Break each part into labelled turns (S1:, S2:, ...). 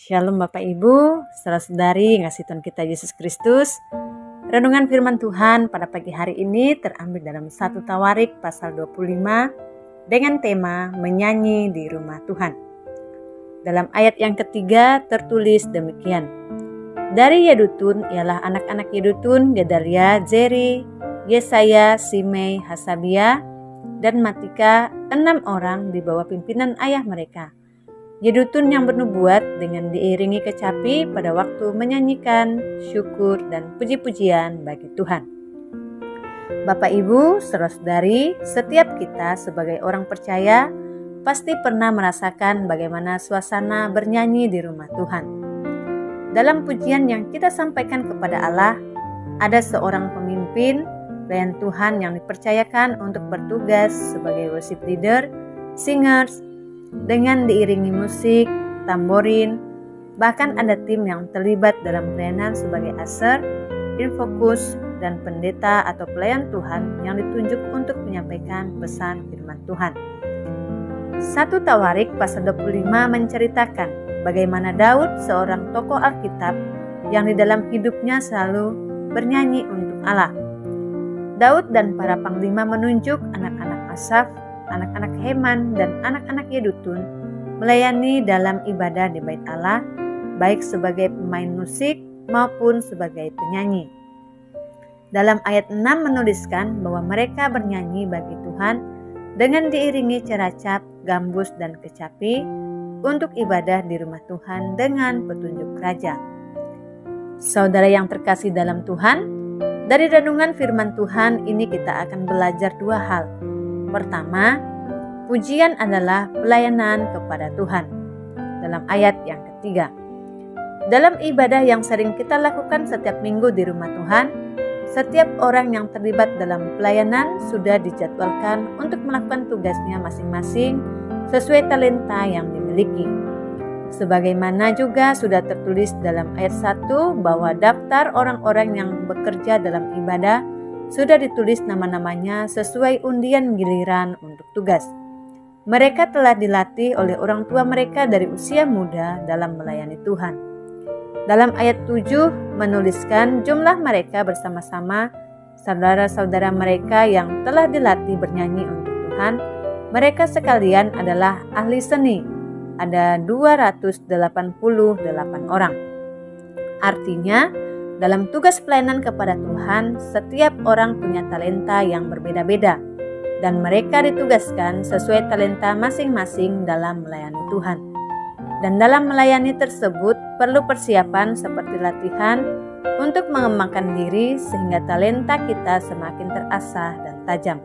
S1: Shalom Bapak Ibu, saudara-saudari yang kasih Tuhan kita Yesus Kristus. Renungan firman Tuhan pada pagi hari ini terambil dalam 1 Tawarik pasal 25 dengan tema menyanyi di rumah Tuhan. Dalam ayat yang ketiga tertulis demikian. Dari Yedutun ialah anak-anak Yedutun, Gedalia, Zeri, Yesaya, Simei, Hasabia, dan Matika, 6 orang di bawah pimpinan ayah mereka. Yedutun yang bernubuat dengan diiringi kecapi pada waktu menyanyikan syukur dan puji-pujian bagi Tuhan. Bapak Ibu, saudara-saudari, setiap kita sebagai orang percaya pasti pernah merasakan bagaimana suasana bernyanyi di rumah Tuhan. Dalam pujian yang kita sampaikan kepada Allah, ada seorang pemimpin pelayan Tuhan yang dipercayakan untuk bertugas sebagai worship leader, singers, dengan diiringi musik, tamborin, bahkan ada tim yang terlibat dalam pelayanan sebagai usher, infokus, dan pendeta atau pelayan Tuhan yang ditunjuk untuk menyampaikan pesan firman Tuhan. 1 Tawarik pasal 25 menceritakan bagaimana Daud, seorang tokoh Alkitab yang di dalam hidupnya selalu bernyanyi untuk Allah. Daud dan para panglima menunjuk anak-anak Asaf, anak-anak Heman, dan anak-anak Yedutun melayani dalam ibadah di bait Allah, baik sebagai pemain musik maupun sebagai penyanyi. Dalam ayat 6 menuliskan bahwa mereka bernyanyi bagi Tuhan dengan diiringi ceracap, gambus, dan kecapi untuk ibadah di rumah Tuhan dengan petunjuk raja. Saudara yang terkasih dalam Tuhan, dari renungan firman Tuhan ini kita akan belajar dua hal. Pertama, pujian adalah pelayanan kepada Tuhan. Dalam ayat yang ketiga, dalam ibadah yang sering kita lakukan setiap minggu di rumah Tuhan, setiap orang yang terlibat dalam pelayanan sudah dijadwalkan untuk melakukan tugasnya masing-masing sesuai talenta yang dimiliki. Sebagaimana juga sudah tertulis dalam ayat 1 bahwa daftar orang-orang yang bekerja dalam ibadah sudah ditulis nama-namanya sesuai undian giliran untuk tugas. Mereka telah dilatih oleh orang tua mereka dari usia muda dalam melayani Tuhan. Dalam ayat 7 menuliskan jumlah mereka bersama-sama saudara-saudara mereka yang telah dilatih bernyanyi untuk Tuhan. Mereka sekalian adalah ahli seni. Ada 288 orang. Artinya, dalam tugas pelayanan kepada Tuhan, setiap orang punya talenta yang berbeda-beda dan mereka ditugaskan sesuai talenta masing-masing dalam melayani Tuhan. Dan dalam melayani tersebut perlu persiapan seperti latihan untuk mengembangkan diri sehingga talenta kita semakin terasah dan tajam.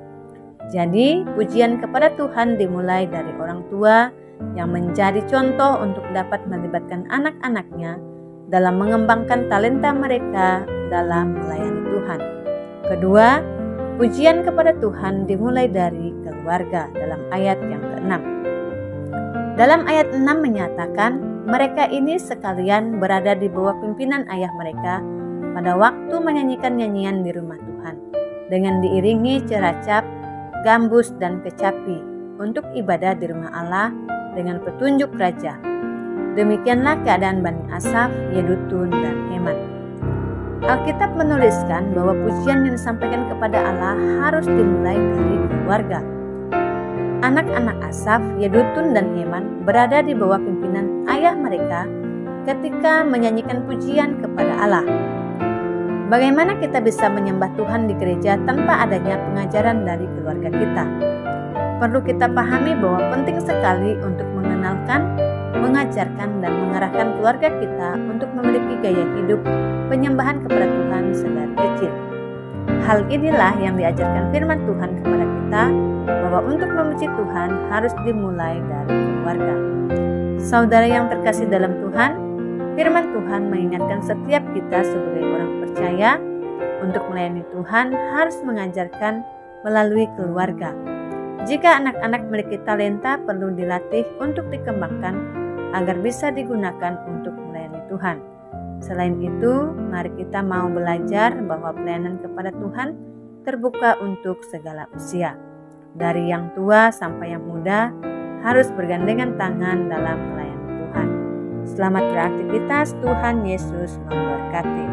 S1: Jadi, pujian kepada Tuhan dimulai dari orang tua yang menjadi contoh untuk dapat melibatkan anak-anaknya dalam mengembangkan talenta mereka dalam melayani Tuhan. Kedua, pujian kepada Tuhan dimulai dari keluarga dalam ayat yang ke-6. Dalam ayat 6 menyatakan mereka ini sekalian berada di bawah pimpinan ayah mereka pada waktu menyanyikan nyanyian di rumah Tuhan dengan diiringi ceracap, gambus, dan kecapi untuk ibadah di rumah Allah dengan petunjuk raja. Demikianlah keadaan Bani Asaf, Yedutun, dan Heman. Alkitab menuliskan bahwa pujian yang disampaikan kepada Allah harus dimulai dari keluarga. Anak-anak Asaf, Yedutun, dan Heman berada di bawah pimpinan ayah mereka ketika menyanyikan pujian kepada Allah. Bagaimana kita bisa menyembah Tuhan di gereja tanpa adanya pengajaran dari keluarga kita? Perlu kita pahami bahwa penting sekali untuk mengenalkan, mengajarkan, dan mengarahkan keluarga kita untuk memiliki gaya hidup penyembahan kepada Tuhan sedari kecil. Hal inilah yang diajarkan firman Tuhan kepada kita bahwa untuk memuji Tuhan harus dimulai dari keluarga. Saudara yang terkasih dalam Tuhan, firman Tuhan mengingatkan setiap kita sebagai orang percaya untuk melayani Tuhan harus mengajarkan melalui keluarga. Jika anak-anak memiliki talenta perlu dilatih untuk dikembangkan agar bisa digunakan untuk melayani Tuhan. Selain itu, mari kita mau belajar bahwa pelayanan kepada Tuhan terbuka untuk segala usia. Dari yang tua sampai yang muda harus bergandengan tangan dalam melayani Tuhan. Selamat beraktivitas, Tuhan Yesus memberkati.